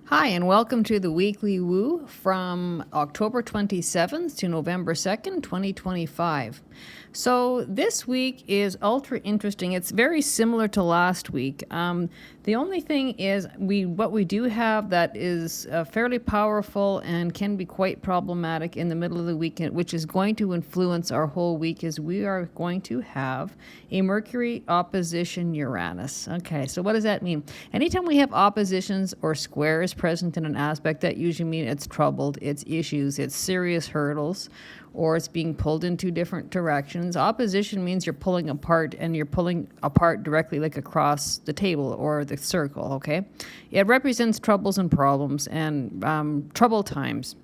Hi, and welcome to the Weekly Woo from October 27th to November 2nd, 2025. So this week is ultra interesting. It's very similar to last week. The only thing is what we do have that is fairly powerful and can be quite problematic in the middle of the weekend, which is going to influence our whole week, is we are going to have a Mercury opposition Uranus. Okay, so what does that mean? Anytime we have oppositions or squares present in an aspect, that usually means it's troubled, it's issues, it's serious hurdles, or it's being pulled in two different directions. Opposition means you're pulling apart, and you're pulling apart directly like across the table or the circle, okay? It represents troubles and problems and trouble times.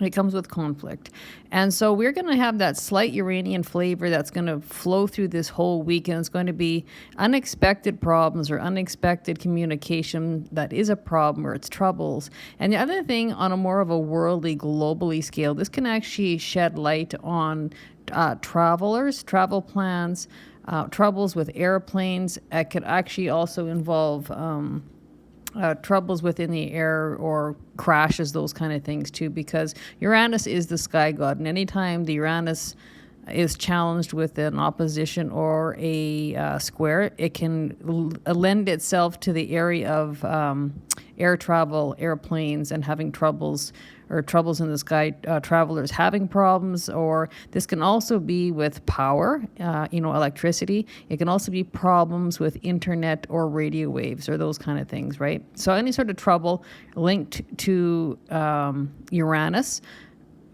It comes with conflict. And so we're going to have that slight Uranian flavor that's going to flow through this whole week, and it's going to be unexpected problems or unexpected communication that is a problem, or it's troubles. And the other thing, on a more of a worldly, globally scale, this can actually shed light on travelers, travel plans, troubles with airplanes. It could actually also involve troubles within the air or crashes, those kind of things too, because Uranus is the sky god, and anytime the Uranus is challenged with an opposition or a square, it can lend itself to the area of air travel, airplanes, and having troubles in the sky, travelers having problems. Or this can also be with power, electricity. It can also be problems with internet or radio waves or those kind of things, right? So any sort of trouble linked to Uranus,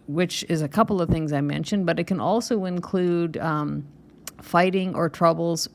which is a couple of things I mentioned, but it can also include fighting or troubles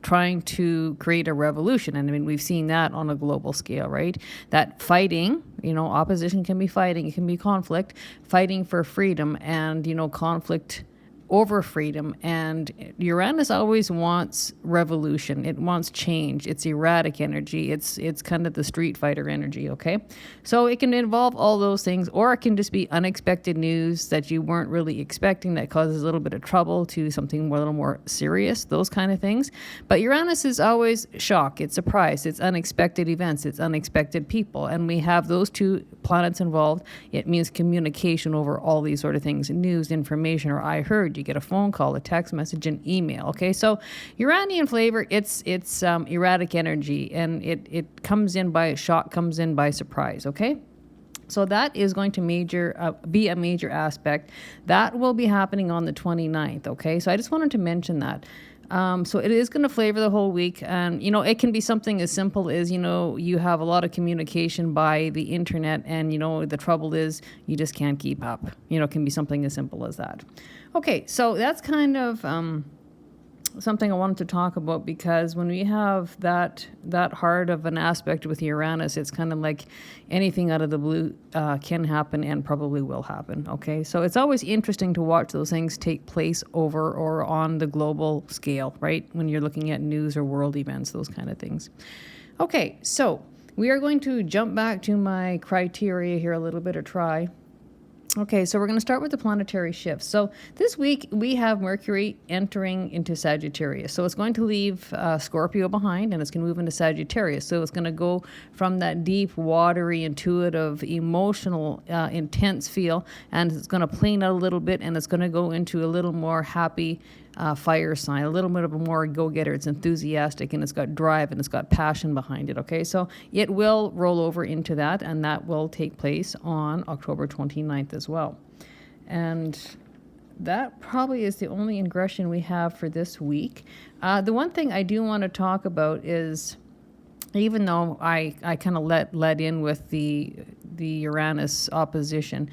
trying to create a revolution. And I mean, we've seen that on a global scale, right? That fighting, opposition can be fighting, it can be conflict, fighting for freedom, and, conflict over freedom. And Uranus always wants revolution. It wants change. It's erratic energy. It's kind of the Street Fighter energy, okay? So it can involve all those things, or it can just be unexpected news that you weren't really expecting that causes a little bit of trouble to something a little more serious, those kind of things. But Uranus is always shock. It's surprise. It's unexpected events. It's unexpected people. And we have those two planets involved. It means communication over all these sort of things, news, information, or I heard. You get a phone call, a text message, an email. Okay, so Uranian flavor, it's erratic energy, and it comes in by shock, comes in by surprise. Okay. So that is going to be a major aspect. That will be happening on the 29th, okay? So I just wanted to mention that. So it is going to flavor the whole week. And, it can be something as simple as, you have a lot of communication by the internet, and, the trouble is you just can't keep up. It can be something as simple as that. Okay, so that's kind of something I wanted to talk about, because when we have that hard of an aspect with Uranus, it's kind of like anything out of the blue can happen and probably will happen, okay? So it's always interesting to watch those things take place over or on the global scale, right? When you're looking at news or world events, those kind of things. Okay, so we are going to jump back to my criteria here a little bit, or try. Okay, so we're going to start with the planetary shifts. So this week we have Mercury entering into Sagittarius. So it's going to leave Scorpio behind, and it's going to move into Sagittarius. So it's going to go from that deep, watery, intuitive, emotional, intense feel, and it's going to plane out a little bit, and it's going to go into a little more happy fire sign, a little bit of a more go-getter. It's enthusiastic, and it's got drive, and it's got passion behind it, okay? So it will roll over into that, and that will take place on October 29th as well. And that probably is the only ingression we have for this week. The one thing I do want to talk about is, even though I kind of let in with the Uranus opposition,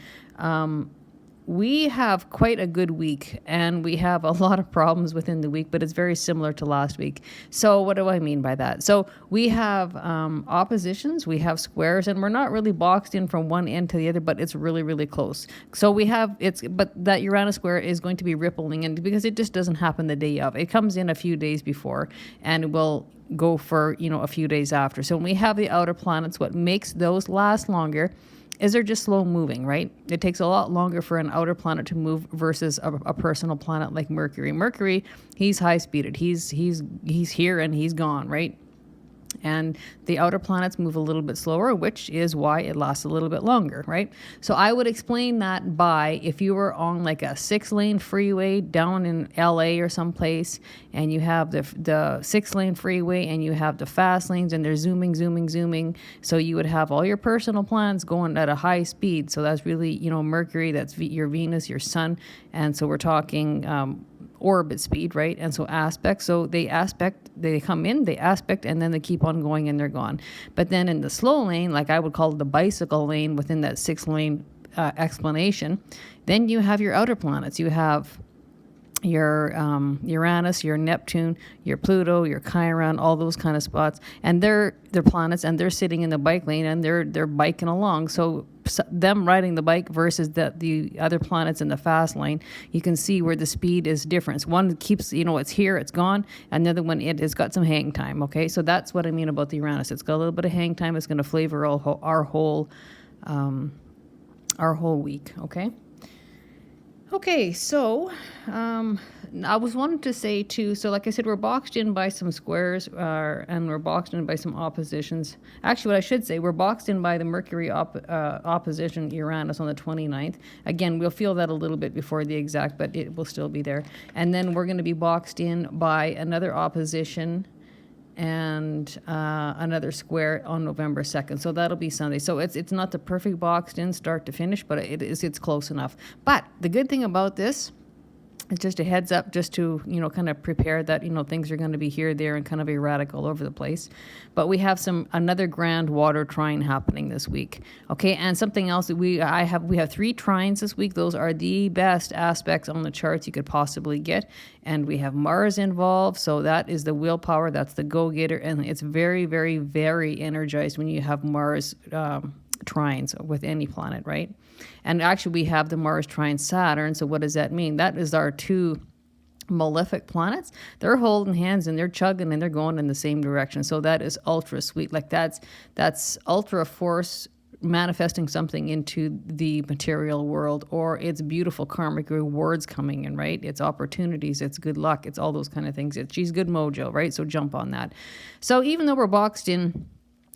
we have quite a good week, and we have a lot of problems within the week, but it's very similar to last week. So what do I mean by that? So we have oppositions, we have squares, and we're not really boxed in from one end to the other, but it's really, really close. So but that Uranus square is going to be rippling, and because it just doesn't happen the day of. It comes in a few days before, and it will go for, a few days after. So when we have the outer planets, what makes those last longer is they're just slow moving, right? It takes a lot longer for an outer planet to move versus a personal planet like Mercury. Mercury, he's high speeded. He's here and he's gone, right? And the outer planets move a little bit slower, which is why it lasts a little bit longer, right? So I would explain that by if you were on like a 6-lane freeway down in LA or someplace, and you have the 6-lane freeway and you have the fast lanes and they're zooming, zooming, zooming. So you would have all your personal planets going at a high speed. So that's really, Mercury, that's your Venus, your sun. And so we're talking orbit speed, right? And so aspects, so they come in, they aspect, and then they keep on going and they're gone. But then in the slow lane, like I would call it the bicycle lane within that 6-lane explanation, then you have your outer planets. You have your Uranus, your Neptune, your Pluto, your Chiron, all those kind of spots, and they're planets, and they're sitting in the bike lane and they're biking along. So them riding the bike versus the other planets in the fast lane, you can see where the speed is different. One keeps, it's here, it's gone, and the other one, it has got some hang time. Okay, so that's what I mean about the Uranus. It's got a little bit of hang time. It's going to flavor our whole week. Okay, so I was wanting to say too, so like I said, we're boxed in by some squares and we're boxed in by some oppositions. Actually, what I should say, we're boxed in by the Mercury opposition Uranus on the 29th. Again, we'll feel that a little bit before the exact, but it will still be there. And then we're going to be boxed in by another opposition and another square on November 2nd. So that'll be Sunday. So it's not the perfect boxed in start to finish, but it's close enough. But the good thing about this, it's just a heads up, just to, kind of prepare that, things are going to be here, there, and kind of erratic all over the place. But we have another grand water trine happening this week. Okay, and something else that we have 3 trines this week. Those are the best aspects on the charts you could possibly get. And we have Mars involved, so that is the willpower, that's the go-getter, and it's very, very, very energized when you have Mars trines with any planet, right? And actually we have the Mars trine Saturn. So what does that mean? That is our 2 malefic planets. They're holding hands and they're chugging and they're going in the same direction. So that is ultra sweet. Like that's ultra force manifesting something into the material world, or it's beautiful karmic rewards coming in, right? It's opportunities, it's good luck, it's all those kind of things. She's good mojo, right? So jump on that. So even though we're boxed in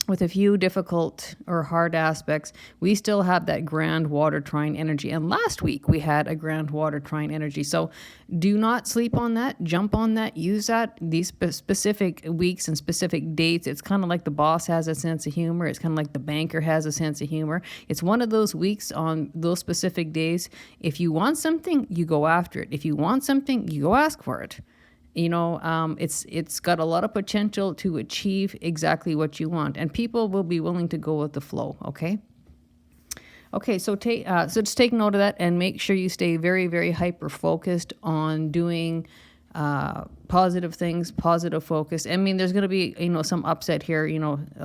with a few difficult or hard aspects, we still have that grand water trine energy. And last week we had a grand water trine energy. So do not sleep on that. Jump on that. Use that. These specific weeks and specific dates, it's kind of like the boss has a sense of humor. It's kind of like the banker has a sense of humor. It's one of those weeks on those specific days. If you want something, you go after it. If you want something, you go ask for it. It's got a lot of potential to achieve exactly what you want, and people will be willing to go with the flow. Okay, so just take note of that and make sure you stay very, very hyper focused on doing positive things, positive focus. I mean, there's going to be some upset here,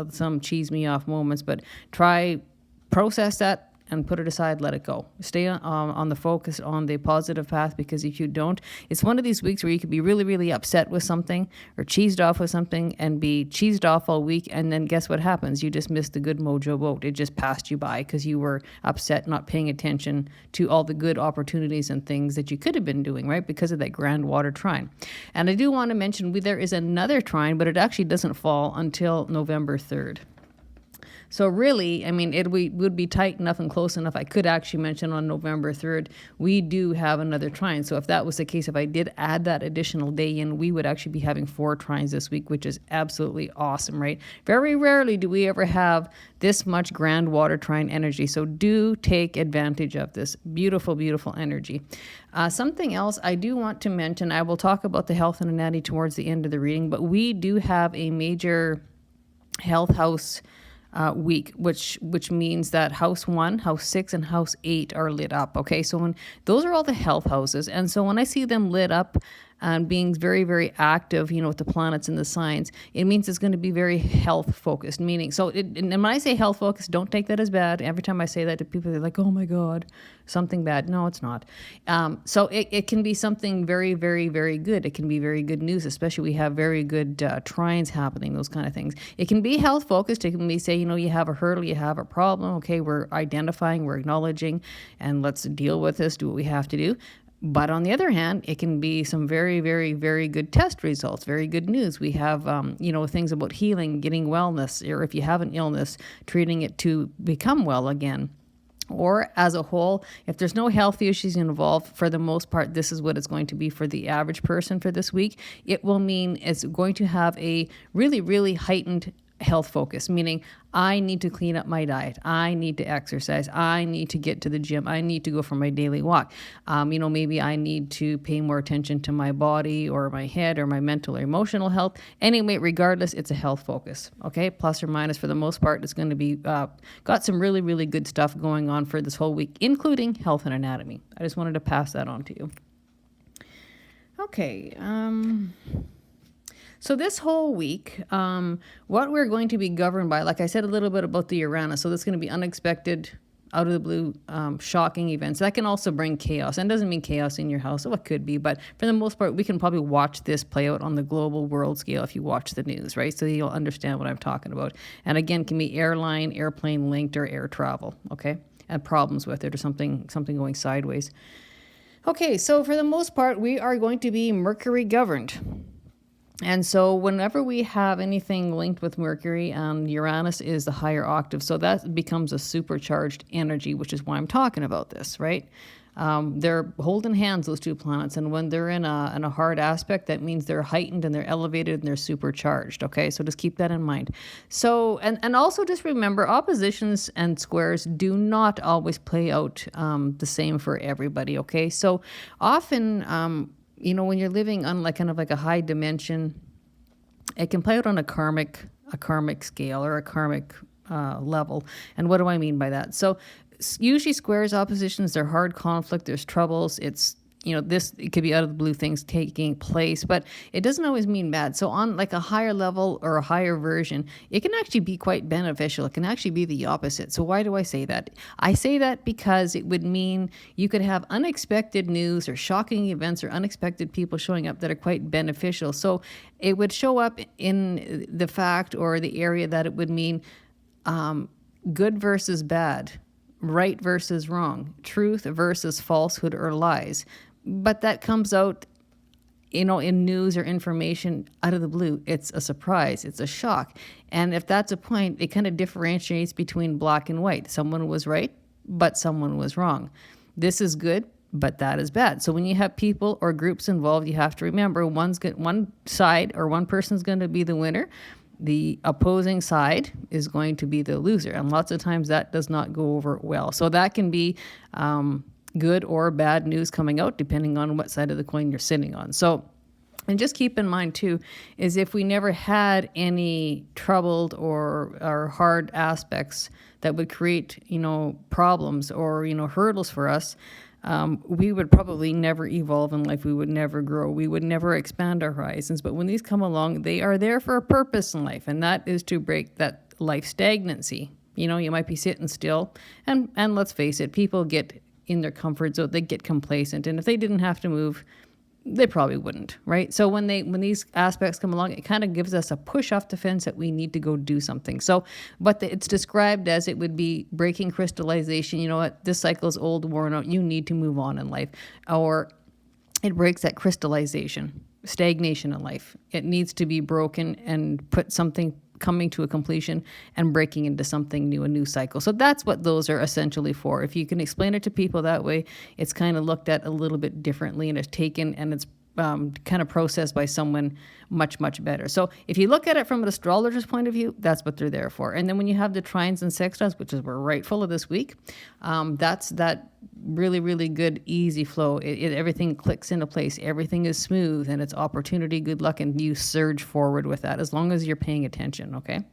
some cheese me off moments, but process that and put it aside, let it go. Stay on the focus, on the positive path, because if you don't, it's one of these weeks where you could be really, really upset with something or cheesed off with something and be cheesed off all week, and then guess what happens? You just missed the good mojo boat. It just passed you by because you were upset, not paying attention to all the good opportunities and things that you could have been doing, right? Because of that grand water trine. And I do want to mention there is another trine, but it actually doesn't fall until November 3rd. So really, I mean, it would be tight enough and close enough. I could actually mention on November 3rd, we do have another trine. So if that was the case, if I did add that additional day in, we would actually be having 4 trines this week, which is absolutely awesome, right? Very rarely do we ever have this much grand water trine energy. So do take advantage of this beautiful, beautiful energy. Something else I do want to mention, I will talk about the health and anatomy towards the end of the reading, but we do have a major health house week, which means that house 1, house 6, and house 8 are lit up. Okay, so those are all the health houses, and so when I see them lit up and being very, very active, with the planets and the signs, it means it's going to be very health focused. Meaning, and when I say health focused, don't take that as bad. Every time I say that to people, they're like, "Oh my God, something bad." No, it's not. So it can be something very, very, very good. It can be very good news, especially we have very good trines happening, those kind of things. It can be health focused. It can be say, you have a hurdle, you have a problem. Okay, we're identifying, we're acknowledging, and let's deal with this. Do what we have to do. But on the other hand, it can be some very, very, very good test results, very good news. We have, things about healing, getting wellness, or if you have an illness, treating it to become well again. Or as a whole, if there's no health issues involved, for the most part, this is what it's going to be for the average person for this week. It will mean it's going to have a really, really heightened health focus, meaning I need to clean up my diet. I need to exercise. I need to get to the gym. I need to go for my daily walk. Maybe I need to pay more attention to my body or my head or my mental or emotional health. Anyway, regardless, it's a health focus. Okay, plus or minus for the most part, it's going to be got some really, really good stuff going on for this whole week, including health and anatomy. I just wanted to pass that on to you. Okay. So this whole week, what we're going to be governed by, like I said a little bit about the Uranus, so that's going to be unexpected, out of the blue, shocking events. That can also bring chaos. And it doesn't mean chaos in your house. Oh, it could be. But for the most part, we can probably watch this play out on the global world scale if you watch the news, right? So you'll understand what I'm talking about. And again, can be airplane linked, or air travel, okay? And problems with it, or something going sideways. Okay, so for the most part, we are going to be Mercury governed. And so whenever we have anything linked with Mercury, Uranus is the higher octave. So that becomes a supercharged energy, which is why I'm talking about this, right? They're holding hands, those two planets. And when they're in a hard aspect, that means they're heightened and they're elevated and they're supercharged. Okay, so just keep that in mind. So, and also just remember, oppositions and squares do not always play out the same for everybody. Okay, so often, when you're living on kind of like a high dimension, it can play out on a karmic scale, or a karmic level. And what do I mean by that? So usually squares, oppositions, they're hard conflict, there's troubles, it could be out of the blue things taking place, but it doesn't always mean bad. So on like a higher level or a higher version, it can actually be quite beneficial. It can actually be the opposite. So why do I say that? I say that because it would mean you could have unexpected news or shocking events or unexpected people showing up that are quite beneficial. So it would show up in the fact or the area that it would mean good versus bad, right versus wrong, truth versus falsehood or lies. But that comes out, in news or information out of the blue. It's a surprise. It's a shock. And if that's a point, it kind of differentiates between black and white. Someone was right, but someone was wrong. This is good, but that is bad. So when you have people or groups involved, you have to remember one side or one person's going to be the winner. The opposing side is going to be the loser. And lots of times that does not go over well. So that can be good or bad news coming out, depending on what side of the coin you're sitting on. So, and just keep in mind too, is if we never had any troubled or hard aspects that would create, problems or, hurdles for us, we would probably never evolve in life. We would never grow. We would never expand our horizons. But when these come along, they are there for a purpose in life, and that is to break that life stagnancy. You might be sitting still, and let's face it, people get in their comfort zone, they get complacent, and if they didn't have to move, they probably wouldn't, right? So when these aspects come along, it kind of gives us a push off the fence that we need to go do something. So, but it's described as it would be breaking crystallization. You know what? This cycle is old, worn out. You need to move on in life. Or it breaks that crystallization, stagnation in life. It needs to be broken and put something coming to a completion and breaking into something new, a new cycle. So that's what those are essentially for. If you can explain it to people that way, it's kind of looked at a little bit differently, and it's taken and it's kind of processed by someone much, much better. So if you look at it from an astrologer's point of view, that's what they're there for. And then when you have the trines and sextiles, which is we're right full of this week, that's that really, really good, easy flow. Everything clicks into place. Everything is smooth, and it's opportunity, good luck, and you surge forward with that as long as you're paying attention, okay?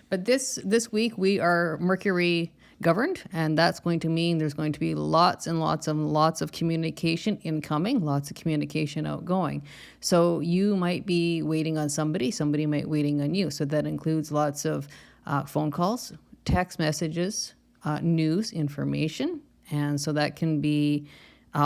But this week we are Mercury governed, and that's going to mean there's going to be lots and lots of communication incoming, lots of communication outgoing. So you might be waiting on somebody might be waiting on you. So that includes lots of phone calls, text messages, news, information, and so that can be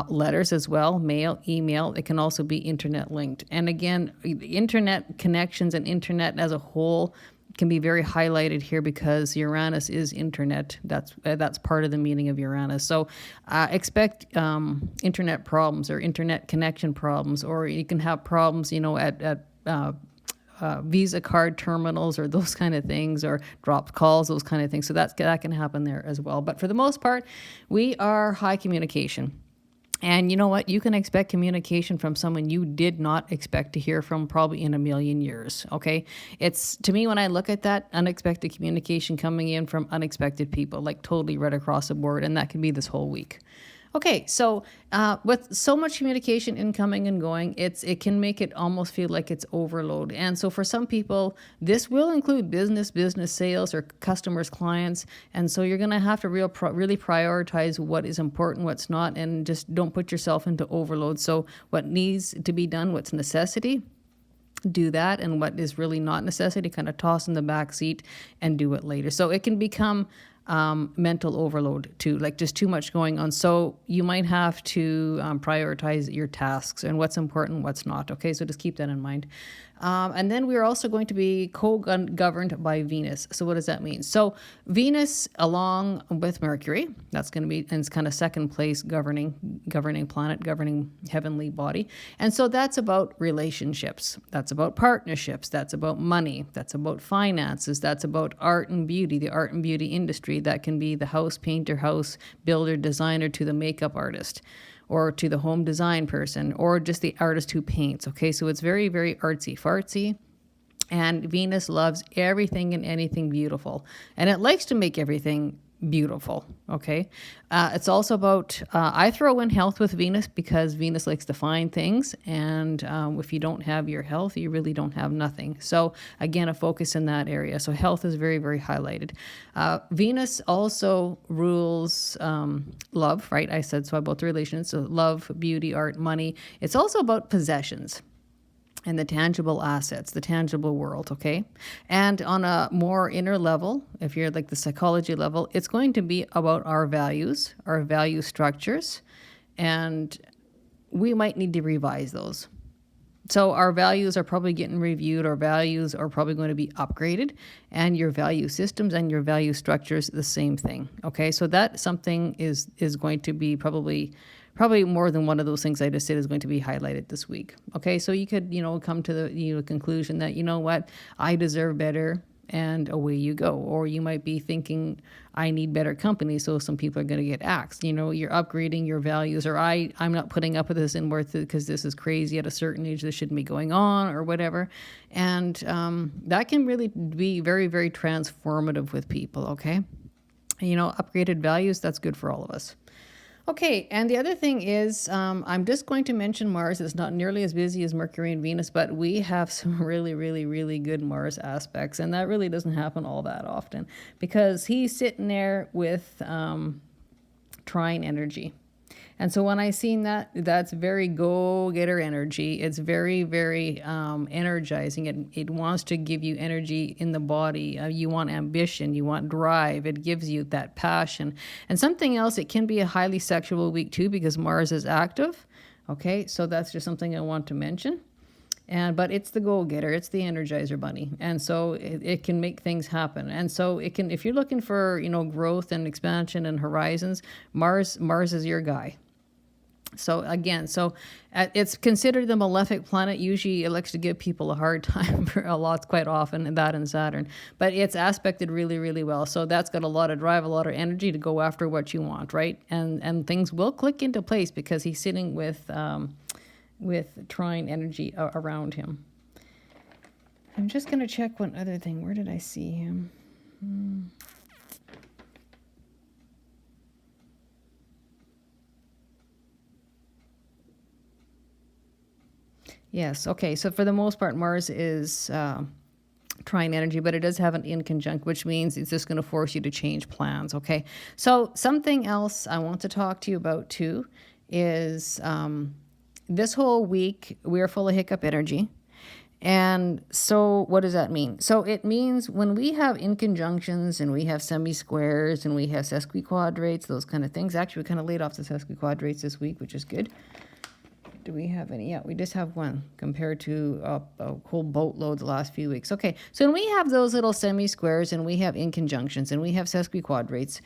letters as well, mail, email. It can also be internet linked. And again, internet connections and internet as a whole can be very highlighted here because Uranus is internet. That's part of the meaning of Uranus. So expect internet problems or internet connection problems, or you can have problems, at Visa card terminals or those kind of things, or dropped calls, those kind of things. So that can happen there as well. But for the most part, we are high communication. And you know what? You can expect communication from someone you did not expect to hear from probably in a million years. Okay. It's, to me, when I look at that, unexpected communication coming in from unexpected people, like totally right across the board. And that can be this whole week. Okay, so with so much communication incoming and going, it can make it almost feel like it's overload. And so for some people, this will include business sales, or customers, clients. And so you're going to have to really prioritize what is important, what's not, and just don't put yourself into overload. So what needs to be done, what's necessity, do that, and what is really not necessity, kind of toss in the back seat and do it later. So it can become mental overload too, like just too much going on. So you might have to prioritize your tasks and what's important, what's not. Okay, so just keep that in mind. And then we're also going to be co-governed by Venus. So what does that mean? So Venus, along with Mercury, that's going to be in kind of second place governing planet, governing heavenly body. And so that's about relationships. That's about partnerships. That's about money. That's about finances. That's about art and beauty, the art and beauty industry. That can be the house painter, house builder, designer, to the makeup artist, or to the home design person, or just the artist who paints. Okay, so it's very, very artsy-fartsy. And Venus loves everything and anything beautiful. And it likes to make everything beautiful, okay? It's also about, I throw in health with Venus because Venus likes to find things. And if you don't have your health, you really don't have nothing. So again, a focus in that area. So health is very, very highlighted. Venus also rules love, right? I said so about the relations. So love, beauty, art, money. It's also about possessions and the tangible assets, the tangible world, okay? And on a more inner level, if you're like the psychology level, it's going to be about our values, our value structures, and we might need to revise those. So our values are probably getting reviewed, our values are probably going to be upgraded, and your value systems and your value structures, the same thing, okay? So that something is going to be probably more than one of those things I just said is going to be highlighted this week. Okay, so you could, come to the conclusion that, you know what, I deserve better, and away you go. Or you might be thinking, I need better company, so some people are going to get axed. You're upgrading your values, or I'm not putting up with this anymore because this is crazy at a certain age, this shouldn't be going on, or whatever. And that can really be very, very transformative with people, okay? Upgraded values, that's good for all of us. Okay, and the other thing is, I'm just going to mention Mars. It's not nearly as busy as Mercury and Venus, but we have some really, really, really good Mars aspects, and that really doesn't happen all that often because he's sitting there with trine energy. And so when I seen that, that's very go-getter energy. It's very, very energizing. It wants to give you energy in the body. You want ambition. You want drive. It gives you that passion. And something else, it can be a highly sexual week too because Mars is active. Okay, so that's just something I want to mention. But it's the go-getter, it's the Energizer Bunny, and so it can make things happen. And so it can, if you're looking for growth and expansion and horizons, Mars is your guy. So again, it's considered the malefic planet. Usually it likes to give people a hard time for a lot, quite often, and that and Saturn. But it's aspected really, really well. So that's got a lot of drive, a lot of energy to go after what you want, right? And things will click into place because he's sitting with trine energy around him. I'm just going to check one other thing. Where did I see him? Yes, okay. So for the most part, Mars is trine energy, but it does have an in conjunct, which means it's just going to force you to change plans, okay? So something else I want to talk to you about too is this whole week, we're full of hiccup energy. And so what does that mean? So it means when we have inconjunctions and we have semi-squares and we have sesquiquadrates, those kind of things. Actually, we kind of laid off the sesquiquadrates this week, which is good. Do we have any? Yeah, we just have one compared to a whole boatload the last few weeks. Okay, so when we have those little semi-squares and we have inconjunctions and we have sesquiquadrates,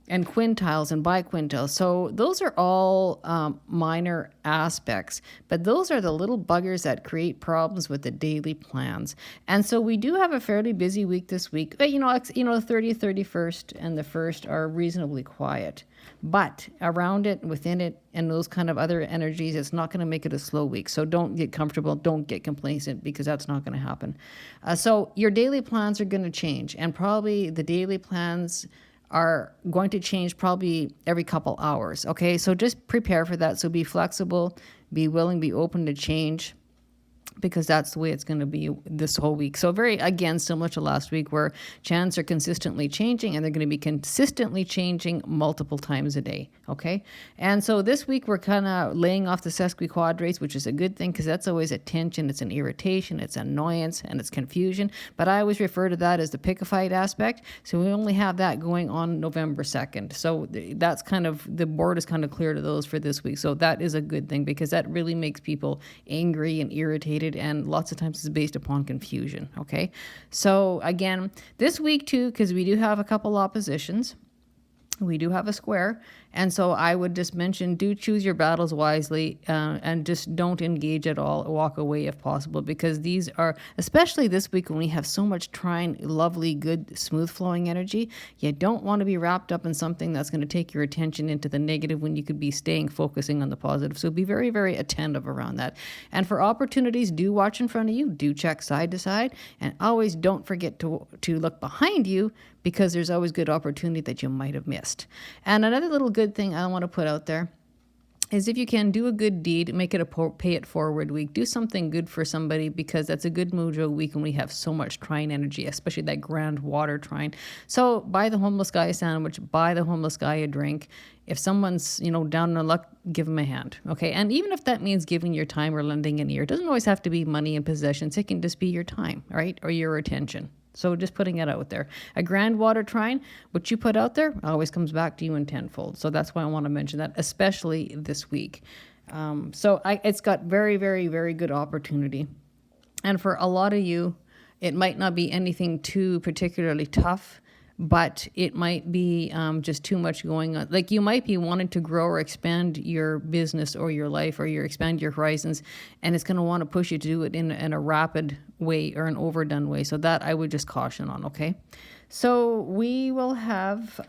and quintiles and biquintiles. So those are all minor aspects, but those are the little buggers that create problems with the daily plans. And so we do have a fairly busy week this week. But, the 30th, 31st, and the 1st are reasonably quiet. But around it, within it, and those kind of other energies, it's not going to make it a slow week. So don't get comfortable. Don't get complacent, because that's not going to happen. So your daily plans are going to change. And probably the daily plans are going to change probably every couple hours. Okay, so just prepare for that. So be flexible, be willing, be open to change, because that's the way it's going to be this whole week. So very, again, similar to last week, where chants are consistently changing, and they're going to be consistently changing multiple times a day. Okay, and so this week we're kind of laying off the sesquiquadrates, which is a good thing, because that's always a tension, it's an irritation, it's annoyance, and it's confusion. But I always refer to that as the picophyte aspect. So we only have that going on November 2nd. So that's kind of, the board is kind of clear to those for this week. So that is a good thing, because that really makes people angry and irritated, and lots of times it's based upon confusion. Okay, so again, this week too, because we do have a couple oppositions, we do have a square, and so I would just mention, do choose your battles wisely, and just don't engage at all. Walk away if possible, because these are, especially this week when we have so much trine, lovely, good, smooth flowing energy, you don't want to be wrapped up in something that's going to take your attention into the negative when you could be focusing on the positive. So be very, very attentive around that. And for opportunities, do watch in front of you, do check side to side, and always don't forget to look behind you, because there's always good opportunity that you might have missed. And another little good thing I want to put out there is, if you can, do a good deed, make it a pay it forward week. Do something good for somebody, because that's a good mojo week when we have so much trine energy, especially that grand water trine. So buy the homeless guy a sandwich, buy the homeless guy a drink. If someone's, down on luck, give them a hand. Okay. And even if that means giving your time or lending an ear, it doesn't always have to be money and possessions. It can just be your time, right? Or your attention. So just putting it out there. A grand water trine, what you put out there always comes back to you in tenfold. So that's why I want to mention that, especially this week. It's got very, very, very good opportunity. And for a lot of you, it might not be anything too particularly tough, but it might be just too much going on. Like, you might be wanting to grow or expand your business or your life, or expand your horizons, and it's going to want to push you to do it in a rapid way or an overdone way. So that I would just caution on, okay? So we will have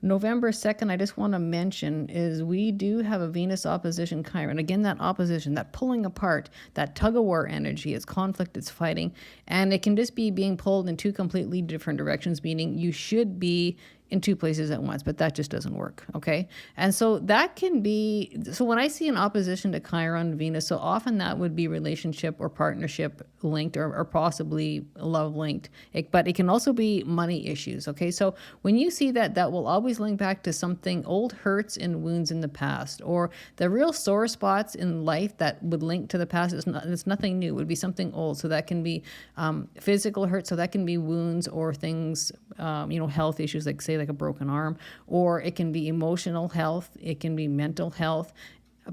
November 2nd, I just want to mention, is we do have a Venus opposition Chiron. Again, that opposition, that pulling apart, that tug-of-war energy, it's conflict, it's fighting, and it can just be being pulled in two completely different directions, meaning you should be in two places at once, but that just doesn't work, okay? And so that can be, so when I see an opposition to Chiron, Venus, so often that would be relationship or partnership linked, or possibly love linked, but it can also be money issues, okay? So when you see that, that will always link back to something, old hurts and wounds in the past, or the real sore spots in life that would link to the past. It's nothing new, it would be something old. So that can be physical hurt, so that can be wounds or things, health issues, like say like a broken arm, or it can be emotional health, it can be mental health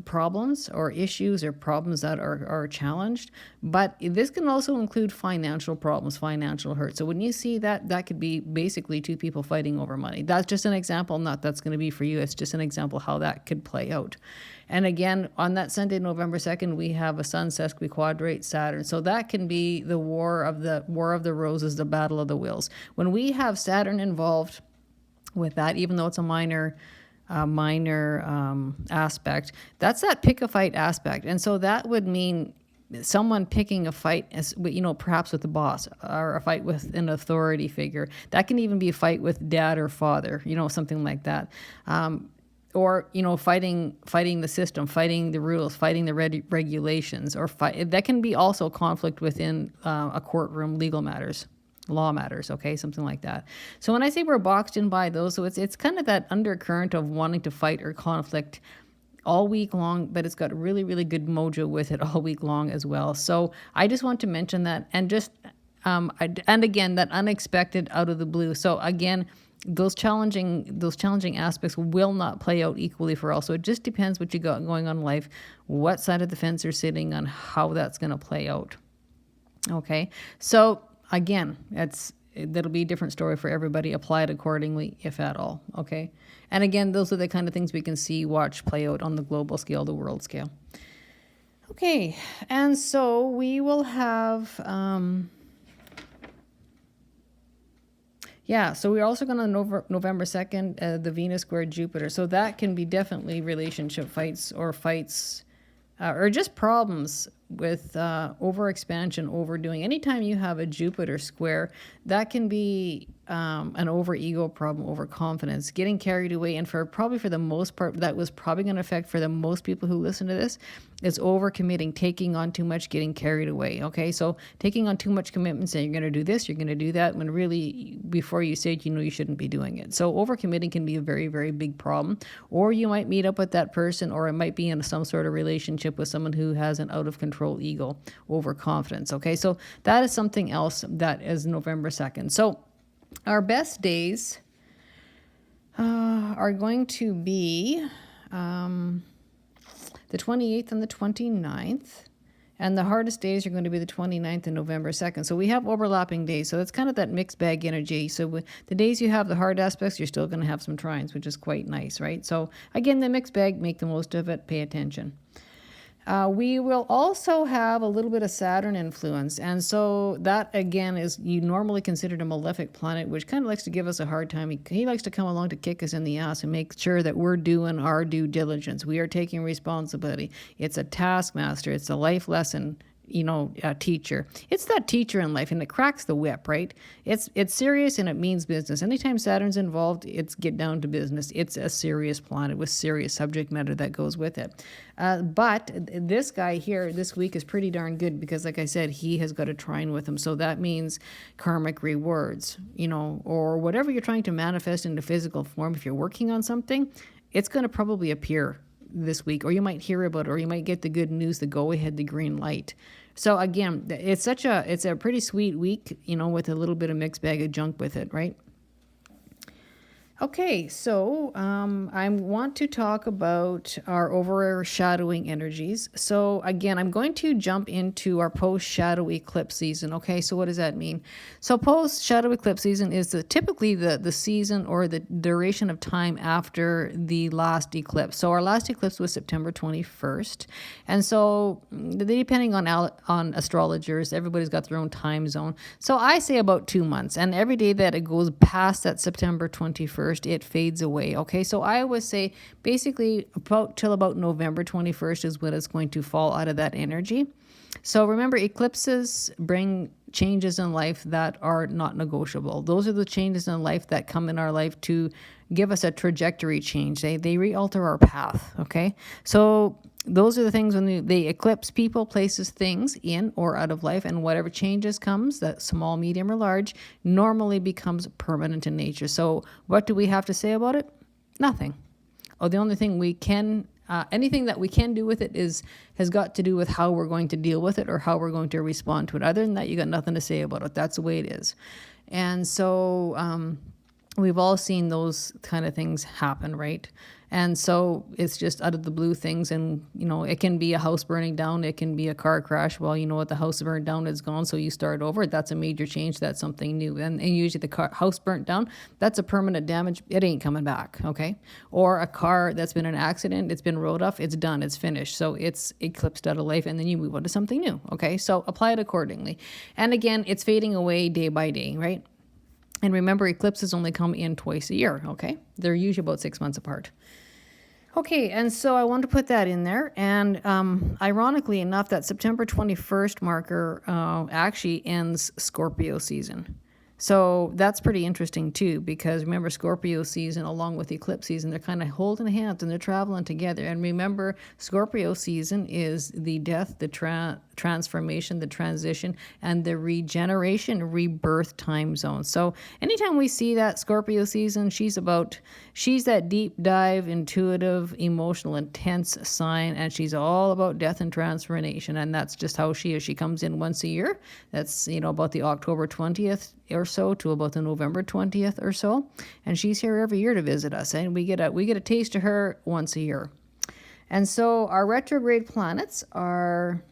problems or issues or problems that are challenged. But this can also include financial problems, financial hurt. So when you see that, that could be basically two people fighting over money. That's just an example, not that's going to be for you. It's just an example how that could play out. And again, on that Sunday, November 2nd, we have a Sun sesquiquadrate Saturn. So that can be the war of the roses, the battle of the wills. When we have Saturn involved with that, even though it's a minor aspect, that's that pick a fight aspect. And so that would mean someone picking a fight, as perhaps with the boss, or a fight with an authority figure. That can even be a fight with dad or father, something like that. Or fighting the system, fighting the rules, fighting the regulations, or that can be also conflict within a courtroom, legal matters, law matters, okay, something like that. So when I say we're boxed in by those, so it's kind of that undercurrent of wanting to fight or conflict all week long, but it's got really, really good mojo with it all week long as well. So I just want to mention that, and just And again, that unexpected out of the blue. So again, those challenging aspects will not play out equally for all. So it just depends what you got going on in life, what side of the fence you're sitting on, how that's going to play out. Okay. So again, that'll be a different story for everybody. Apply it accordingly, if at all. Okay. And again, those are the kind of things we can see, watch, play out on the global scale, the world scale. Okay. And so we will have, so we're also going to November 2nd, the Venus square Jupiter. So that can be definitely relationship fights or just problems with overexpansion, overdoing. Anytime you have a Jupiter square, that can be an over-ego problem, overconfidence, getting carried away. And for the most part, that was probably going to affect for the most people who listen to this, is overcommitting, taking on too much, getting carried away. Okay, so taking on too much commitment, saying you're going to do this, you're going to do that, when really before you say it, you know you shouldn't be doing it. So overcommitting can be a very, very big problem. Or you might meet up with that person, or it might be in some sort of relationship with someone who has an out of control ego, overconfidence. Okay, so that is something else that is November 2nd. So our best days are going to be the 28th and the 29th. And the hardest days are going to be the 29th and November 2nd. So we have overlapping days. So that's kind of that mixed bag energy. So the days you have the hard aspects, you're still going to have some trines, which is quite nice, right? So again, the mixed bag, make the most of it, pay attention. We will also have a little bit of Saturn influence. And so that, again, is you normally considered a malefic planet, which kind of likes to give us a hard time. He likes to come along to kick us in the ass and make sure that we're doing our due diligence. We are taking responsibility. It's a taskmaster. It's a life lesson, a teacher. It's that teacher in life, and it cracks the whip, right? It's serious and it means business. Anytime Saturn's involved, it's get down to business. It's a serious planet with serious subject matter that goes with it. But this guy here this week is pretty darn good because, like I said, he has got a trine with him. So that means karmic rewards, or whatever you're trying to manifest into physical form. If you're working on something, it's going to probably appear this week, or you might hear about it, or you might get the good news, the go ahead, the green light. So again, it's a pretty sweet week, with a little bit of mixed bag of junk with it, right? Okay, so I want to talk about our overshadowing energies. So again, I'm going to jump into our post-shadow eclipse season. Okay, so what does that mean? So post-shadow eclipse season is typically the season or the duration of time after the last eclipse. So our last eclipse was September 21st. And so depending on astrologers, everybody's got their own time zone. So I say about 2 months. And every day that it goes past that September 21st, it fades away. Okay, so I always say basically till about November 21st is when it's going to fall out of that energy. So remember, eclipses bring changes in life that are not negotiable. Those are the changes in life that come in our life to give us a trajectory change. They re-alter our path. Okay, so those are the things when they eclipse people, places, things in or out of life, and whatever changes comes, that small, medium, or large, normally becomes permanent in nature. So what do we have to say about it? Nothing. The only thing we can, anything that we can do with it has got to do with how we're going to deal with it or how we're going to respond to it. Other than that, you got nothing to say about it. That's the way it is. And so we've all seen those kind of things happen, right? And so it's just out of the blue things. And, it can be a house burning down. It can be a car crash. Well, you know what? The house burned down, it's gone. So you start over. That's a major change. That's something new. And usually the house burnt down, that's a permanent damage. It ain't coming back. Okay. Or a car that's been in an accident, it's been rolled off. It's done. It's finished. So it's eclipsed out of life. And then you move on to something new. Okay. So apply it accordingly. And again, it's fading away day by day, right? And remember, eclipses only come in twice a year. Okay. They're usually about 6 months apart. Okay, and so I want to put that in there. And ironically enough, that September 21st marker actually ends Scorpio season. So that's pretty interesting too, because remember, Scorpio season along with eclipse season, they're kind of holding hands and they're traveling together. And remember, Scorpio season is the death, the transformation, the transition, and the regeneration, rebirth time zone. So anytime we see that Scorpio season, she's that deep dive, intuitive, emotional, intense sign, and she's all about death and transformation. And that's just how she is. She comes in once a year. That's, about the October 20th or so to about the November 20th or so. And she's here every year to visit us. And we get a taste of her once a year. And so our retrograde planets are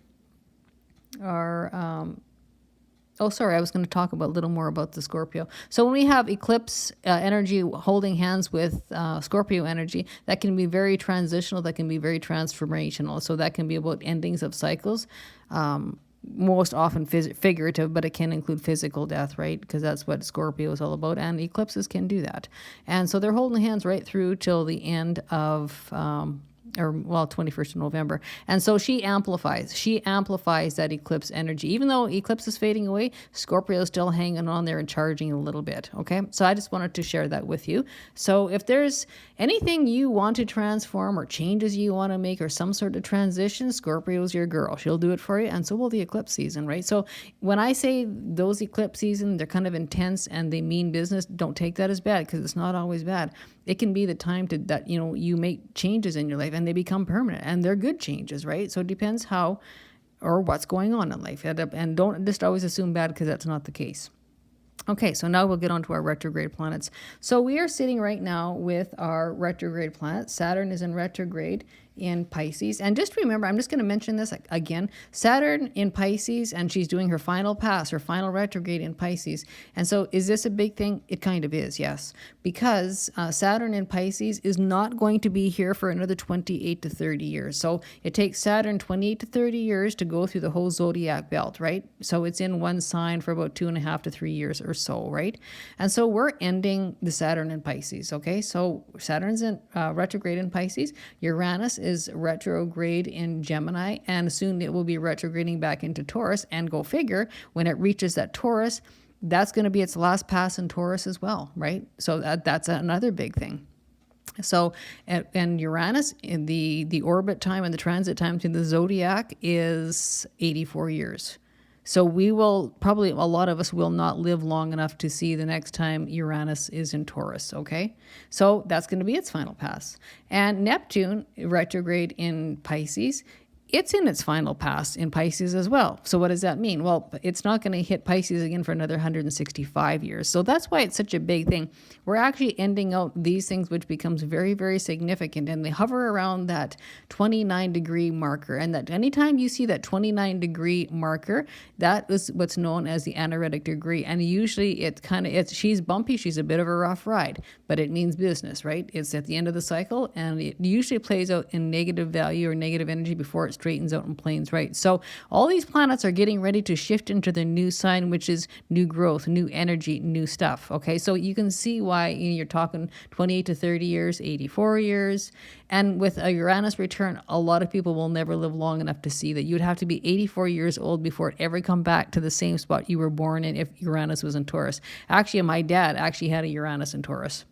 I was going to talk a little more about the Scorpio. So when we have eclipse energy holding hands with Scorpio energy, that can be very transitional, that can be very transformational. So that can be about endings of cycles, most often figurative, but it can include physical death, right? Because that's what Scorpio is all about, and eclipses can do that. And so they're holding hands right through till the end of 21st of November. And so she amplifies that eclipse energy. Even though eclipse is fading away, Scorpio is still hanging on there and charging a little bit. Okay. So I just wanted to share that with you. So if there's anything you want to transform or changes you want to make or some sort of transition, Scorpio's your girl. She'll do it for you. And so will the eclipse season, right? So when I say those eclipse seasons, they're kind of intense and they mean business, don't take that as bad, because it's not always bad. It can be the time that you make changes in your life and they become permanent, and they're good changes, right? So it depends how or what's going on in life. And don't just always assume bad, because that's not the case. Okay, so now we'll get on to our retrograde planets. So we are sitting right now with our retrograde planet. Saturn is in retrograde in Pisces. And just remember, I'm just going to mention this again. Saturn in Pisces, and she's doing her final pass, her final retrograde in Pisces. And so is this a big thing? It kind of is, yes. Because Saturn in Pisces is not going to be here for another 28 to 30 years. So it takes Saturn 28 to 30 years to go through the whole zodiac belt, right? So it's in one sign for about 2.5 to 3 years or so, right? And so we're ending the Saturn in Pisces, okay? So Saturn's in retrograde in Pisces. Uranus is retrograde in Gemini, and soon it will be retrograding back into Taurus. And go figure, when it reaches that Taurus, that's going to be its last pass in Taurus as well, right? So that's another big thing. So, and Uranus, in the orbit time and the transit time to the zodiac is 84 years. So we will probably, a lot of us will not live long enough to see the next time Uranus is in Taurus, okay? So that's going to be its final pass. And Neptune, retrograde in Pisces, it's in its final pass in Pisces as well. So what does that mean? Well, it's not going to hit Pisces again for another 165 years. So that's why it's such a big thing. We're actually ending out these things, which becomes very, very significant. And they hover around that 29-degree marker. And that anytime you see that 29-degree marker, that is what's known as the anaretic degree. And usually she's bumpy. She's a bit of a rough ride, but it means business, right? It's at the end of the cycle, and it usually plays out in negative value or negative energy before it straightens out and planes right. So all these planets are getting ready to shift into their new sign, which is new growth, new energy, new stuff. Okay, so you can see why you're talking 28 to 30 years, 84 years. And with a Uranus return, a lot of people will never live long enough to see that. You'd have to be 84 years old before it ever come back to the same spot you were born in if Uranus was in Taurus. Actually, my dad actually had a Uranus in Taurus,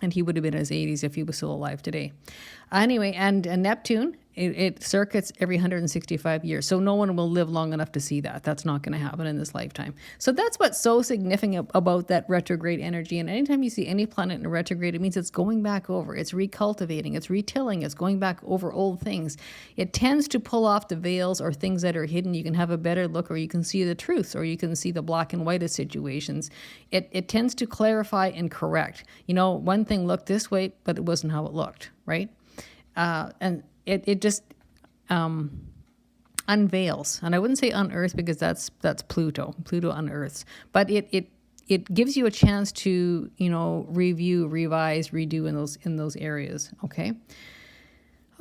and he would have been in his 80s if he was still alive today. Anyway, and Neptune, it circuits every 165 years. So no one will live long enough to see that. That's not going to happen in this lifetime. So that's what's so significant about that retrograde energy. And anytime you see any planet in a retrograde, it means it's going back over. It's recultivating. It's retilling. It's going back over old things. It tends to pull off the veils or things that are hidden. You can have a better look, or you can see the truth, or you can see the black and white of situations. It tends to clarify and correct. One thing looked this way, but it wasn't how it looked, right? And it just unveils, and I wouldn't say unearth, because that's Pluto unearths, but it gives you a chance to review, revise, redo in those areas. Okay.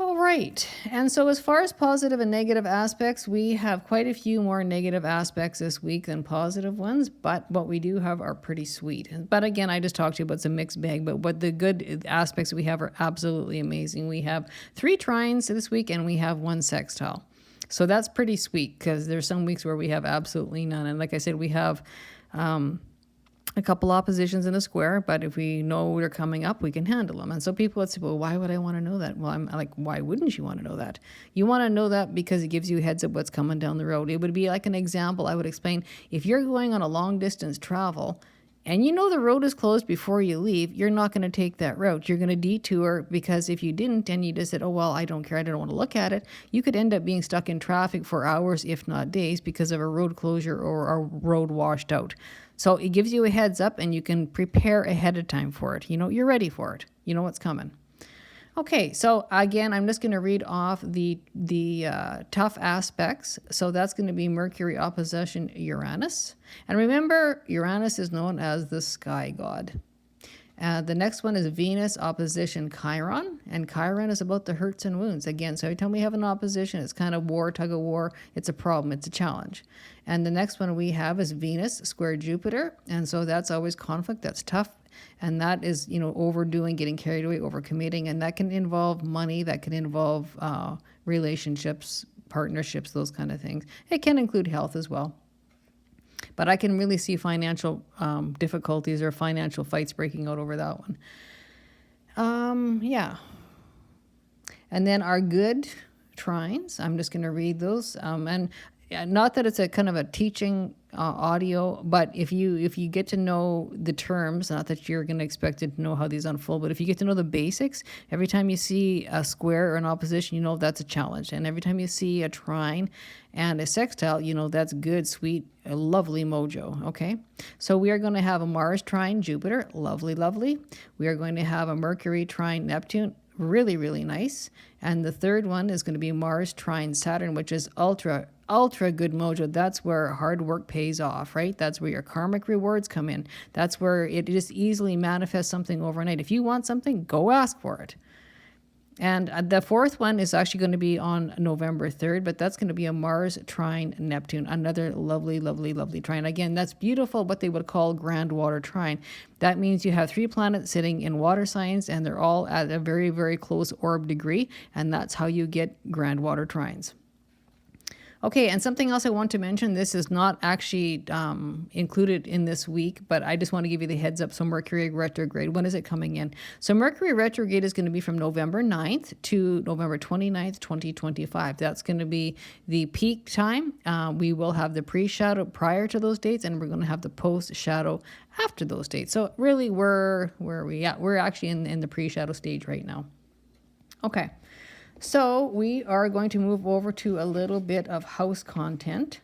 All right. And so as far as positive and negative aspects, we have quite a few more negative aspects this week than positive ones, but what we do have are pretty sweet. But again, I just talked to you about it's a mixed bag, but what the good aspects we have are absolutely amazing. We have 3 trines this week, and we have 1 sextile. So that's pretty sweet, because there's some weeks where we have absolutely none. And like I said, we have a couple oppositions in a square, but if we know they're coming up, we can handle them. And so people would say, well, why would I want to know that? Well, I'm like, why wouldn't you want to know that? You want to know that because it gives you a heads up what's coming down the road. It would be like an example I would explain. If you're going on a long distance travel and you know the road is closed before you leave, you're not going to take that route. You're going to detour, because if you didn't and you just said, oh, well, I don't care, I don't want to look at it, you could end up being stuck in traffic for hours, if not days, because of a road closure or a road washed out. So it gives you a heads up and you can prepare ahead of time for it. You know, you're ready for it. You know what's coming. Okay, so again, I'm just going to read off the tough aspects. So that's going to be Mercury opposition Uranus. And remember, Uranus is known as the sky god. The next one is Venus opposition Chiron, and Chiron is about the hurts and wounds. Again, so every time we have an opposition, it's kind of war, tug of war. It's a problem. It's a challenge. And the next one we have is Venus square Jupiter, and so that's always conflict. That's tough, and that is, you know, overdoing, getting carried away, overcommitting, and that can involve money. That can involve relationships, partnerships, those kind of things. It can include health as well. But I can really see financial difficulties or financial fights breaking out over that one. Yeah. And then our good trines, I'm just going to read those. And not that it's a kind of a teaching audio, but if you get to know the terms, not that you're going to expect to know how these unfold, but if you get to know the basics, every time you see a square or an opposition, you know that's a challenge. And every time you see a trine and a sextile, you know that's good, sweet, lovely mojo. Okay, so we are going to have a Mars trine Jupiter, lovely, lovely. We are going to have a Mercury trine Neptune, really, really nice. And the third one is going to be Mars trine Saturn, which is ultra good mojo. That's where hard work pays off, right? That's where your karmic rewards come in. That's where it just easily manifests something overnight. If you want something, go ask for it. And the fourth one is actually going to be on November 3rd, but that's going to be a Mars trine Neptune, another lovely, lovely, lovely trine. Again, that's beautiful, what they would call grand water trine. That means you have 3 planets sitting in water signs, and they're all at a very, very close orb degree, and that's how you get grand water trines. Okay, and something else I want to mention, this is not actually included in this week, but I just want to give you the heads up. So Mercury retrograde, when is it coming in? So Mercury retrograde is going to be from November 9th to November 29th, 2025. That's going to be the peak time. We will have the pre-shadow prior to those dates, and we're going to have the post-shadow after those dates. So really, where are we at? We're actually in the pre-shadow stage right now. Okay. So we are going to move over to a little bit of house content.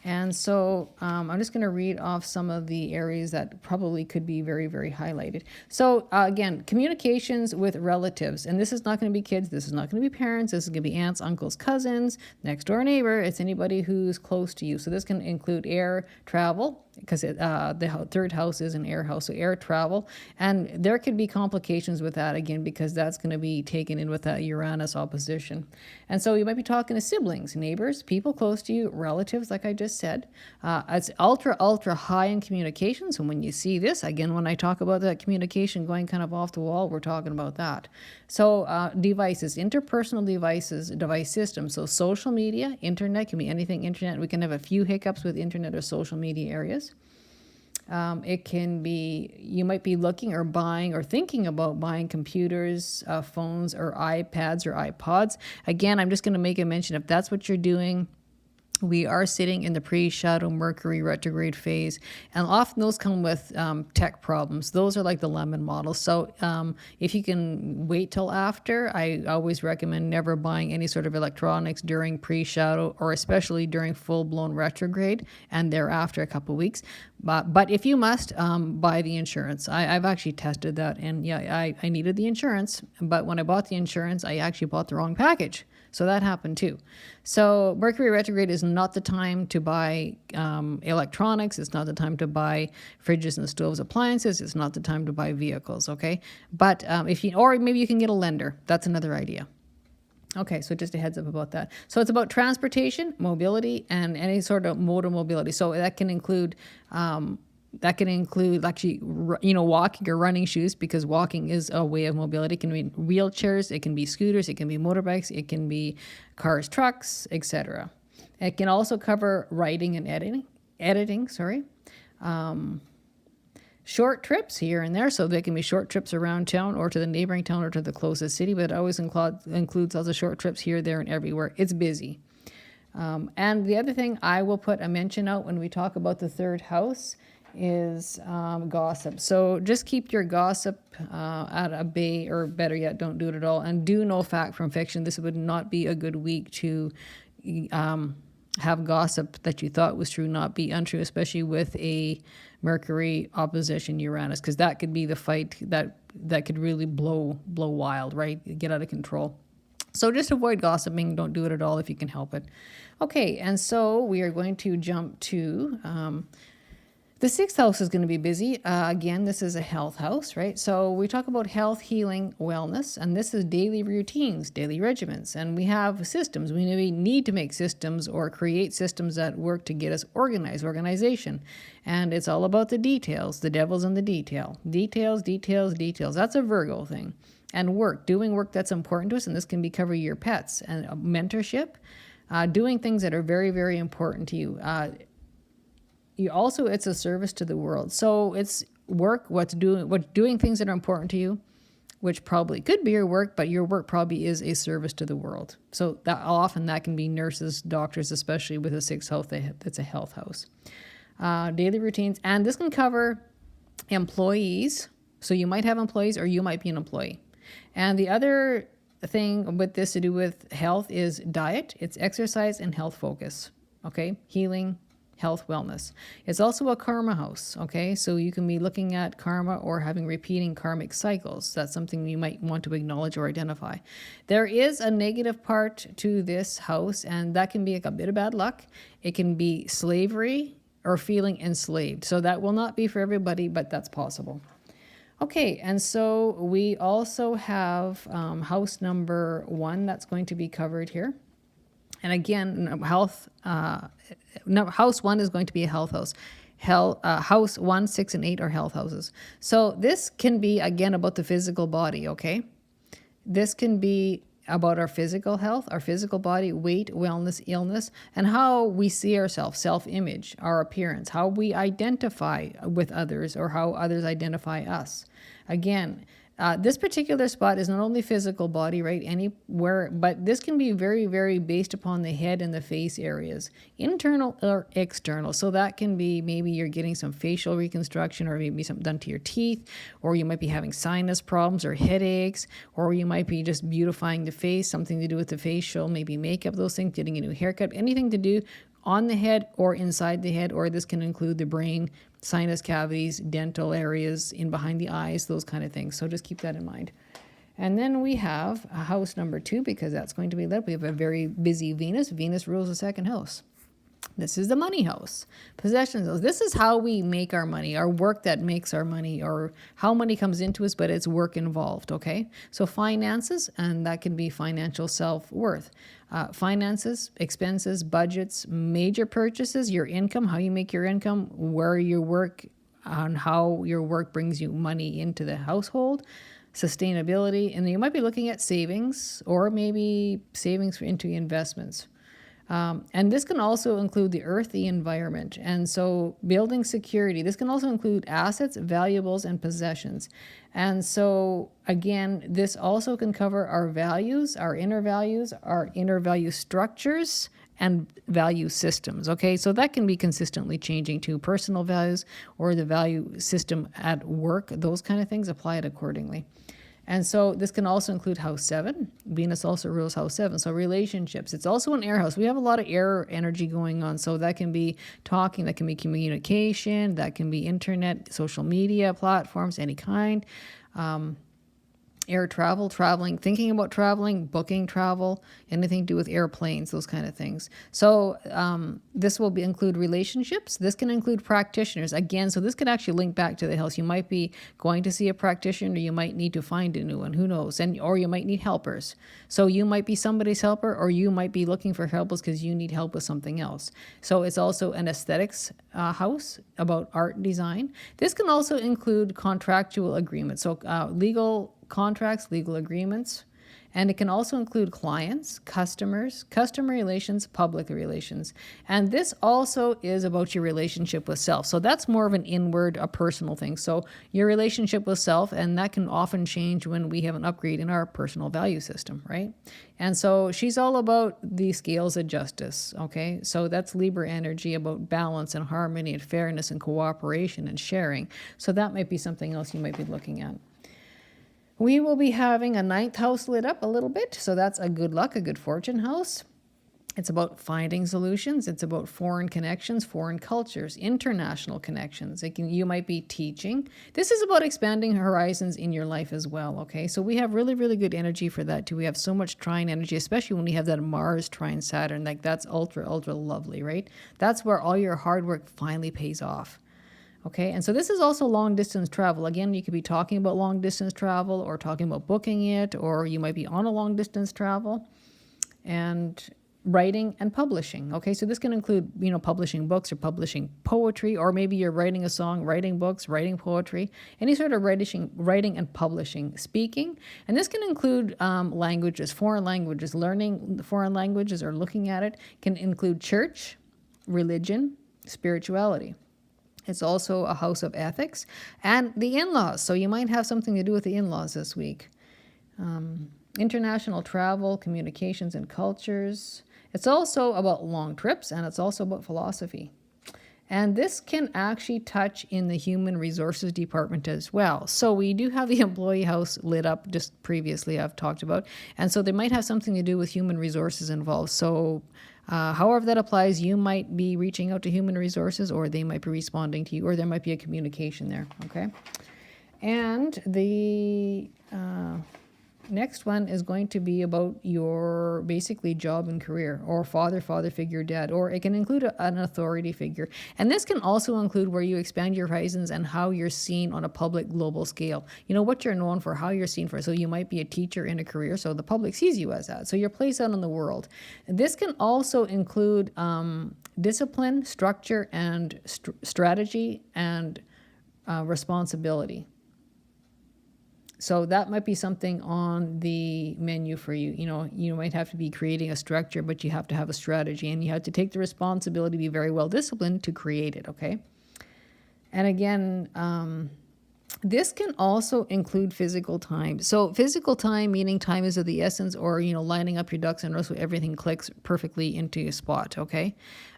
And so I'm just going to read off some of the areas that probably could be very, very highlighted. So again, communications with relatives. And this is not going to be kids. This is not going to be parents. This is going to be aunts, uncles, cousins, next door neighbor. It's anybody who's close to you. So this can include air travel, because the third house is an air house, so air travel. And there could be complications with that, again, because that's going to be taken in with that Uranus opposition. And so you might be talking to siblings, neighbors, people close to you, relatives, like I just said. It's ultra, ultra high in communication. So when you see this, again, when I talk about that communication going kind of off the wall, we're talking about that. So devices, interpersonal devices, device systems. So social media, internet, can be anything internet. We can have a few hiccups with internet or social media areas. It can be, you might be looking or buying or thinking about buying computers, phones, or iPads or iPods. Again, I'm just going to make a mention, if that's what you're doing, we are sitting in the pre-shadow Mercury retrograde phase, and often those come with tech problems. Those are like the lemon model. So if you can wait till after, I always recommend never buying any sort of electronics during pre-shadow, or especially during full-blown retrograde and thereafter a couple of weeks. But if you must, buy the insurance. I've actually tested that, and yeah, I needed the insurance, but when I bought the insurance, I actually bought the wrong package. So that happened too. So Mercury retrograde is not the time to buy electronics. It's not the time to buy fridges and stoves, appliances. It's not the time to buy vehicles, okay? But or maybe you can get a lender. That's another idea. Okay, so just a heads up about that. So it's about transportation, mobility, and any sort of mode of mobility. So that can include actually, walking or running shoes, because walking is a way of mobility. It can be wheelchairs, it can be scooters, it can be motorbikes, it can be cars, trucks, etc. It can also cover writing and editing. short trips here and there. So they can be short trips around town or to the neighboring town or to the closest city, but it always includes all the short trips here, there, and everywhere. It's busy. And the other thing I will put a mention out when we talk about the third house is gossip. So just keep your gossip at a bay, or better yet, don't do it at all. And do know fact from fiction. This would not be a good week to have gossip that you thought was true not be untrue, especially with a Mercury opposition Uranus, because that could be the fight that could really blow wild, right? Get out of control. So just avoid gossiping. Don't do it at all if you can help it. Okay, and so we are going to jump to the sixth house is going to be busy. Again, this is a health house, right? So we talk about health, healing, wellness, and this is daily routines, daily regimens. And we have systems. We need to make systems or create systems that work to get us organized, organization. And it's all about the details. The devil's in the detail. Details, details, details. That's a Virgo thing. And work, doing work that's important to us, and this can be covering your pets and mentorship, doing things that are very, very important to you. It's a service to the world. So it's work, doing things that are important to you, which probably could be your work, but your work probably is a service to the world. So that can be nurses, doctors, especially with a sixth house that's a health house. Daily routines, and this can cover employees. So you might have employees, or you might be an employee. And the other thing with this to do with health is diet. It's exercise and health focus. Okay, healing, health, wellness. It's also a karma house, okay? So you can be looking at karma or having repeating karmic cycles. That's something you might want to acknowledge or identify. There is a negative part to this house, and that can be like a bit of bad luck. It can be slavery or feeling enslaved. So that will not be for everybody, but that's possible. Okay, and so we also have house number 1 that's going to be covered here. And again, house 1 is going to be a health house. House 1, 6, and 8 are health houses. So this can be, again, about the physical body, okay? This can be about our physical health, our physical body, weight, wellness, illness, and how we see ourselves, self-image, our appearance, how we identify with others or how others identify us. Again, this particular spot is not only physical body, right, anywhere, but this can be very, very based upon the head and the face areas, internal or external. So that can be maybe you're getting some facial reconstruction, or maybe something done to your teeth, or you might be having sinus problems or headaches, or you might be just beautifying the face, something to do with the facial, maybe makeup, those things, getting a new haircut, anything to do on the head or inside the head, or this can include the brain, sinus cavities, dental areas, in behind the eyes, those kind of things. So just keep that in mind. And then we have house number 2, because that's going to be lit. We have a very busy Venus. Venus rules the second house. This is the money house, possessions house. This is how we make our money, our work that makes our money, or how money comes into us, but it's work involved, okay? So finances, and that can be financial self-worth. Finances, expenses, budgets, major purchases, your income, how you make your income, where you work, on how your work brings you money into the household, sustainability, and you might be looking at savings, or maybe savings into investments. And this can also include the earth, the environment, and so building security. This can also include assets, valuables, and possessions. And so, again, this also can cover our values, our inner value structures, and value systems, okay? So that can be consistently changing to personal values or the value system at work. Those kind of things, apply it accordingly. And so this can also include house 7. Venus also rules house 7. So relationships. It's also an air house. We have a lot of air energy going on. So that can be talking, that can be communication, that can be internet, social media platforms, any kind. Air travel, traveling, thinking about traveling, booking travel, anything to do with airplanes, those kind of things. So this will include relationships. This can include practitioners. Again, so this could actually link back to the house. You might be going to see a practitioner. You might need to find a new one. Who knows? Or you might need helpers. So you might be somebody's helper, or you might be looking for helpers because you need help with something else. So it's also an aesthetics house about art and design. This can also include contractual agreements. So legal contracts, legal agreements, And it can also include clients, customers, customer relations, public relations. And this also is about your relationship with self. So that's more of an inward, a personal thing. So your relationship with self, and that can often change when we have an upgrade in our personal value system, right? And so she's all about the scales of justice, okay? So that's Libra energy, about balance and harmony and fairness and cooperation and sharing. So that might be something else you might be looking at. We will be having a 9th house lit up a little bit. So that's a good luck, a good fortune house. It's about finding solutions. It's about foreign connections, foreign cultures, international connections. You might be teaching. This is about expanding horizons in your life as well, okay? So we have really, really good energy for that too. We have so much trine energy, especially when we have that Mars trine Saturn. Like that's ultra, ultra lovely, right? That's where all your hard work finally pays off. Okay, and so this is also long distance travel. Again, you could be talking about long distance travel or talking about booking it, or you might be on a long distance travel and writing and publishing. Okay, so this can include, publishing books or publishing poetry, or maybe you're writing a song, writing books, writing poetry, any sort of writing and publishing, speaking. And this can include languages, foreign languages, learning foreign languages or looking at it, can include church, religion, spirituality. It's also a house of ethics and the in-laws. So you might have something to do with the in-laws this week. International travel, communications and cultures. It's also about long trips, and it's also about philosophy. And this can actually touch in the human resources department as well. So we do have the employee house lit up just previously I've talked about. And so they might have something to do with human resources involved. So however that applies, you might be reaching out to human resources, or they might be responding to you, or there might be a communication there, okay? And the next one is going to be about your basically job and career, or father figure, dad, or it can include an authority figure. And this can also include where you expand your horizons and how you're seen on a public global scale. What you're known for, how you're seen for. So you might be a teacher in a career, so the public sees you as that. So your place out in the world. This can also include discipline, structure, and strategy and responsibility. So that might be something on the menu for you. You might have to be creating a structure, but you have to have a strategy, and you have to take the responsibility, be very well disciplined to create it, okay? And again, this can also include physical time. So physical time, meaning time is of the essence, or, lining up your ducks in a row so everything clicks perfectly into your spot, okay?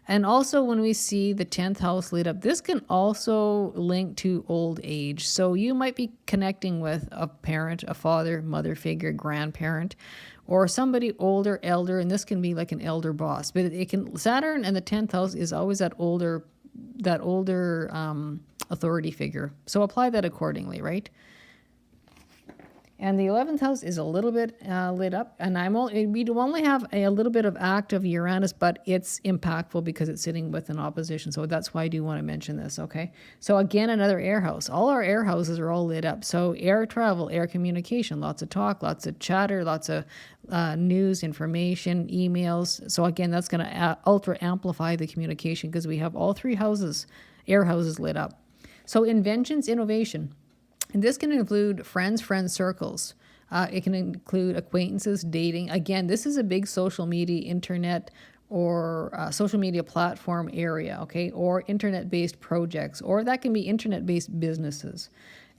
And also when we see the 10th house lit up, this can also link to old age. So you might be connecting with a parent, a father, mother figure, grandparent, or somebody older, elder, and this can be like an elder boss. But Saturn and the 10th house is always that older authority figure. So apply that accordingly, right? And the 11th house is a little bit lit up, and we do only have a little bit of active Uranus, but it's impactful because it's sitting with an opposition. So that's why I do want to mention this, okay? So again, another air house. All our air houses are all lit up. So air travel, air communication, lots of talk, lots of chatter, lots of news, information, emails. So again, that's going to ultra amplify the communication because we have all three houses, air houses lit up. So inventions, innovation. And this can include friends circles. It can include acquaintances, dating. Again, this is a big social media, internet, or social media platform area, okay? Or internet-based projects, or that can be internet-based businesses.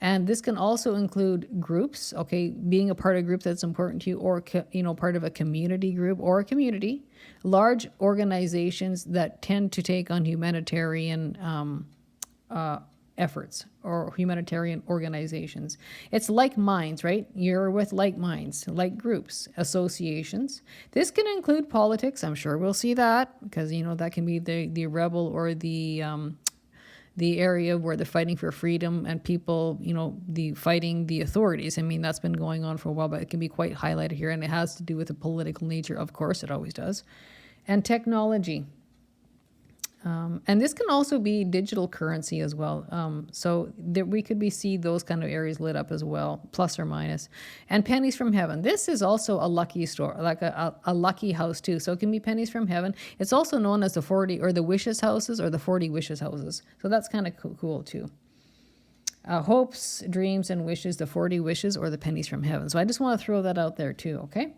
And this can also include groups, okay? Being a part of a group that's important to you, or, part of a community group or a community. Large organizations that tend to take on humanitarian efforts or humanitarian organizations. It's like minds, right? You're with like minds, like groups, associations. This can include politics. I'm sure we'll see that because, that can be the rebel or the area where they're fighting for freedom and people, the fighting the authorities. I mean, that's been going on for a while, but it can be quite highlighted here, and it has to do with the political nature. Of course, it always does. And technology. And this can also be digital currency as well. So we could see those kind of areas lit up as well, plus or minus. And pennies from heaven. This is also a lucky store, like a lucky house too. So it can be pennies from heaven. It's also known as the 40 or the wishes houses or the 40 wishes houses. So that's kind of cool too. hopes, dreams, and wishes, the 40 wishes, or the pennies from heaven. So I just want to throw that out there too, okay?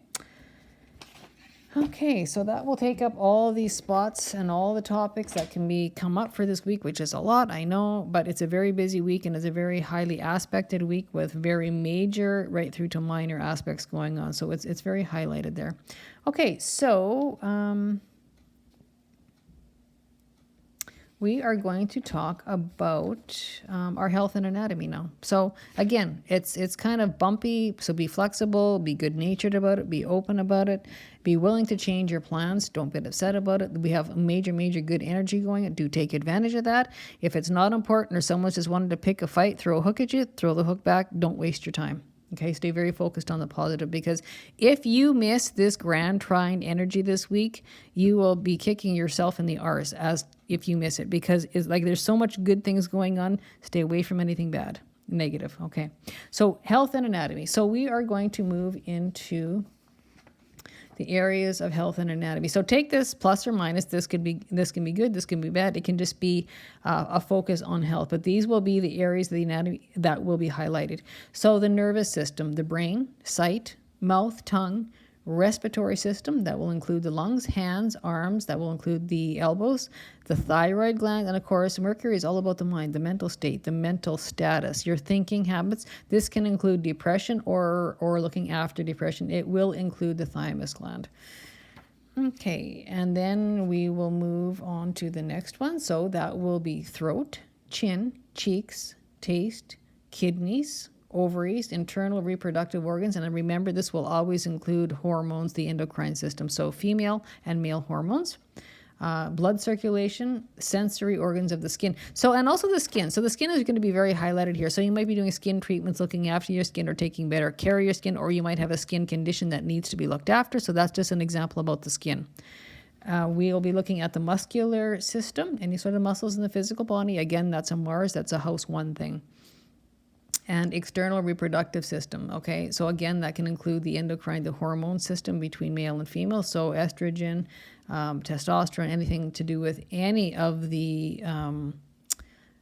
Okay, so that will take up all these spots and all the topics that can be come up for this week, which is a lot, I know, but it's a very busy week and it's a very highly aspected week with very major right through to minor aspects going on. So it's very highlighted there. Okay, so we are going to talk about our health and anatomy now. So again, it's kind of bumpy, so be flexible, be good-natured about it, be open about it, be willing to change your plans, don't get upset about it. We have major good energy going. Do take advantage of that. If it's not important or someone's just wanted to pick a fight, throw a hook at you, throw the hook back, don't waste your time. Okay, stay very focused on the positive, because if you miss this grand trine energy this week, you will be kicking yourself in the arse as if you miss it, because it's like there's so much good things going on. Stay away from anything bad, negative. Okay, so health and anatomy. So we are going to move into the areas of health and anatomy. So take this plus or minus. This can be good. This can be bad. It can just be a focus on health. But these will be the areas of the anatomy that will be highlighted. So the nervous system, the brain, sight, mouth, tongue, respiratory system, that will include the lungs, hands, arms, that will include the elbows, the thyroid gland, and of course, Mercury is all about the mind, the mental state, the mental status, your thinking habits. This can include depression or looking after depression. It will include the thymus gland. Okay, and then we will move on to the next one. So that will be throat, chin, cheeks, taste, kidneys, ovaries, internal reproductive organs, and remember this will always include hormones, the endocrine system, so female and male hormones, blood circulation, sensory organs of the skin. So, and also the skin. So the skin is going to be very highlighted here. So you might be doing skin treatments, looking after your skin or taking better care of your skin, or you might have a skin condition that needs to be looked after. So that's just an example about the skin. We will be looking at the muscular system, any sort of muscles in the physical body. Again, that's a Mars, that's a house one thing. And external reproductive system, okay? So again, that can include the endocrine, the hormone system between male and female, so estrogen, testosterone, anything to do with any of the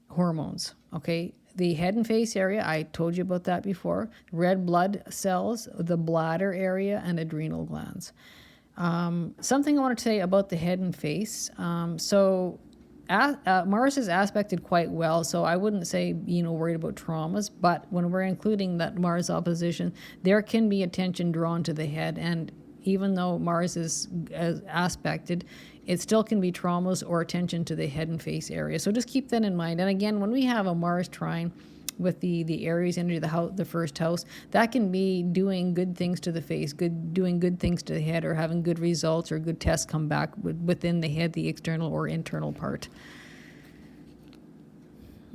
hormones, okay? The head and face area, I told you about that before. Red blood cells, the bladder area, and adrenal glands. Something I want to say about the head and face. Mars is aspected quite well, so I wouldn't say, worried about traumas, but when we're including that Mars opposition, there can be attention drawn to the head, and even though Mars is aspected, it still can be traumas or attention to the head and face area. So just keep that in mind. And again, when we have a Mars trine with the Aries energy, the first house, that can be doing good things to the face, doing good things to the head, or having good results or good tests come back within the head, the external or internal part.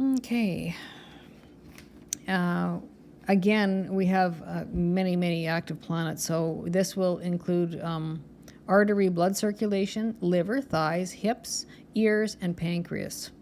Okay. Again, we have many active planets, so this will include artery blood circulation, liver, thighs, hips, ears, and pancreas.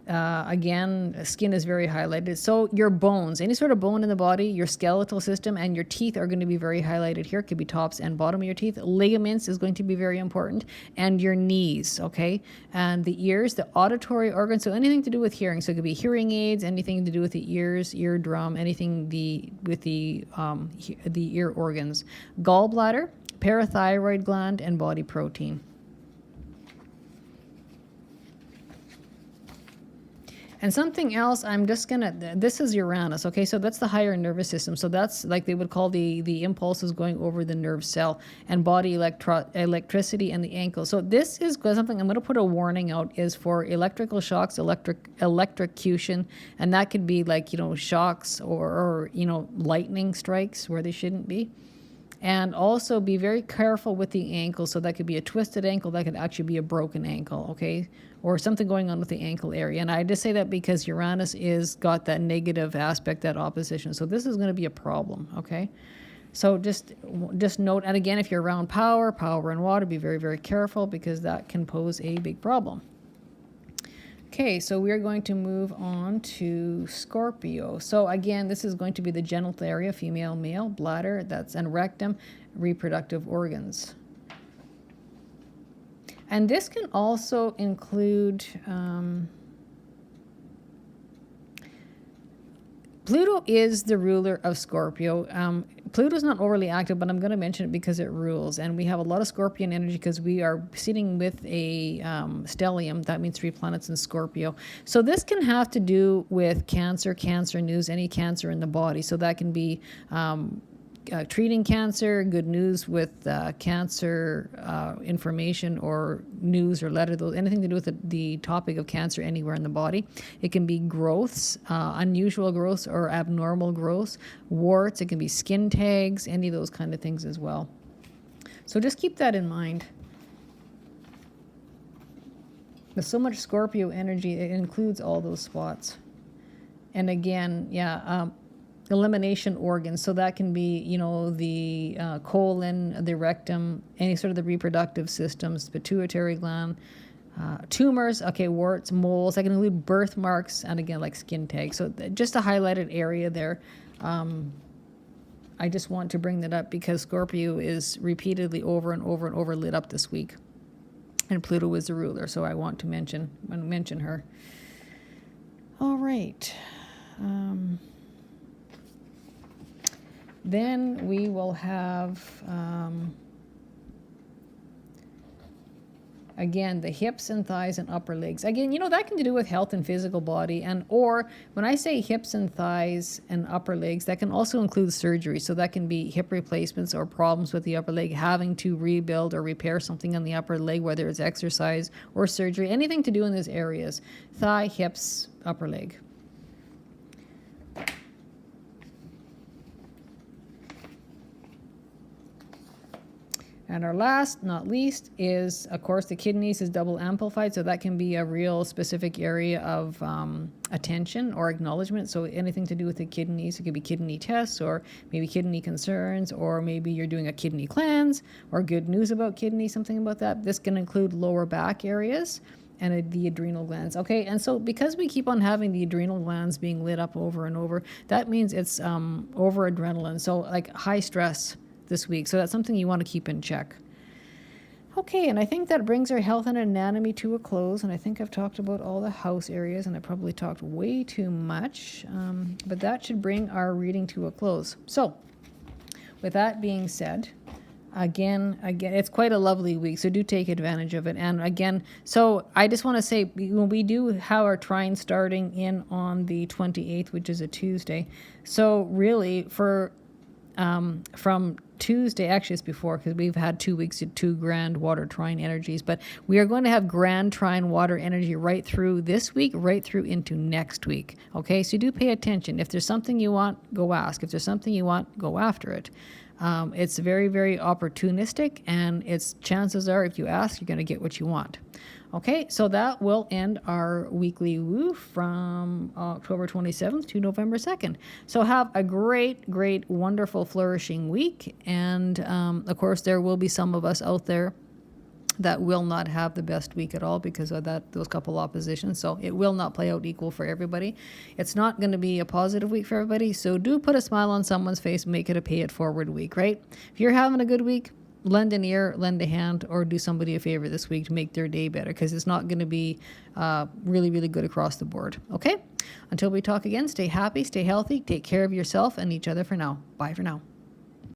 Again, skin is very highlighted. So your bones, any sort of bone in the body, your skeletal system, and your teeth are going to be very highlighted here. It could be tops and bottom of your teeth. Ligaments is going to be very important. And your knees, okay? And the ears, the auditory organs, so anything to do with hearing. So it could be hearing aids, anything to do with the ears, eardrum, anything with the ear organs. Gallbladder, parathyroid gland, and body protein. And something else, this is Uranus, okay? So that's the higher nervous system. So that's like they would call the impulses going over the nerve cell, and body electricity and the ankle. So this is something I'm going to put a warning out, is for electrical shocks, electrocution, and that could be like, shocks or lightning strikes where they shouldn't be. And also be very careful with the ankle. So that could be a twisted ankle, that could actually be a broken ankle, okay? Or something going on with the ankle area. And I just say that because Uranus is got that negative aspect, that opposition. So this is going to be a problem, okay? So just note, and again, if you're around power and water, be very careful, because that can pose a big problem. Okay, so we're going to move on to Scorpio. So again, this is going to be the genital area, female, male, bladder, and rectum, reproductive organs. And this can also include Pluto is the ruler of Scorpio. Pluto's not overly active, but I'm going to mention it because it rules. And we have a lot of Scorpion energy because we are sitting with a stellium. That means 3 planets in Scorpio. So this can have to do with cancer news, any cancer in the body. So that can be treating cancer, good news with cancer information or news or letter, anything to do with the topic of cancer anywhere in the body. It can be growths, unusual growths or abnormal growths, warts, it can be skin tags, any of those kind of things as well. So just keep that in mind. There's so much Scorpio energy, it includes all those spots. And again, elimination organs. So that can be, the colon, the rectum, any sort of the reproductive systems, pituitary gland, tumors, warts, moles. That can include birthmarks, and again, like skin tags. So just a highlighted area there. I just want to bring that up because Scorpio is repeatedly over and over and over lit up this week. And Pluto is the ruler, so I want to mention her. All right. Then we will have, again, the hips and thighs and upper legs. Again, that can do with health and physical body. Or when I say hips and thighs and upper legs, that can also include surgery. So that can be hip replacements or problems with the upper leg, having to rebuild or repair something on the upper leg, whether it's exercise or surgery, anything to do in those areas. Thigh, hips, upper leg. And our last, not least, is, of course, the kidneys is double amplified. So that can be a real specific area of attention or acknowledgement. So anything to do with the kidneys, it could be kidney tests or maybe kidney concerns, or maybe you're doing a kidney cleanse or good news about kidney, something about that. This can include lower back areas and the adrenal glands. Okay, and so because we keep on having the adrenal glands being lit up over and over, that means it's over adrenaline. So like high stress this week. So that's something you want to keep in check. Okay, and I think that brings our health and anatomy to a close. And I think I've talked about all the house areas, and I probably talked way too much. But that should bring our reading to a close. So with that being said, again, it's quite a lovely week, so do take advantage of it. And again, so I just want to say, when we do have our trine starting in on the 28th, which is a Tuesday. So really for from Tuesday, actually it's before, because we've had 2 weeks of 2 grand water trine energies, but we are going to have grand trine water energy right through this week, right through into next week. Okay, so do pay attention. If there's something you want, go ask. If there's something you want, go after it. It's very, very opportunistic, and it's chances are if you ask, you're going to get what you want. Okay, so that will end our weekly woo from October 27th to November 2nd. So have a great, great, wonderful, flourishing week. And of course, there will be some of us out there that will not have the best week at all because of those couple oppositions. So it will not play out equal for everybody. It's not going to be a positive week for everybody. So do put a smile on someone's face, make it a pay it forward week, right? If you're having a good week, lend an ear, lend a hand, or do somebody a favor this week to make their day better, because it's not going to be really, really good across the board. Okay? Until we talk again, stay happy, stay healthy, take care of yourself and each other for now. Bye for now.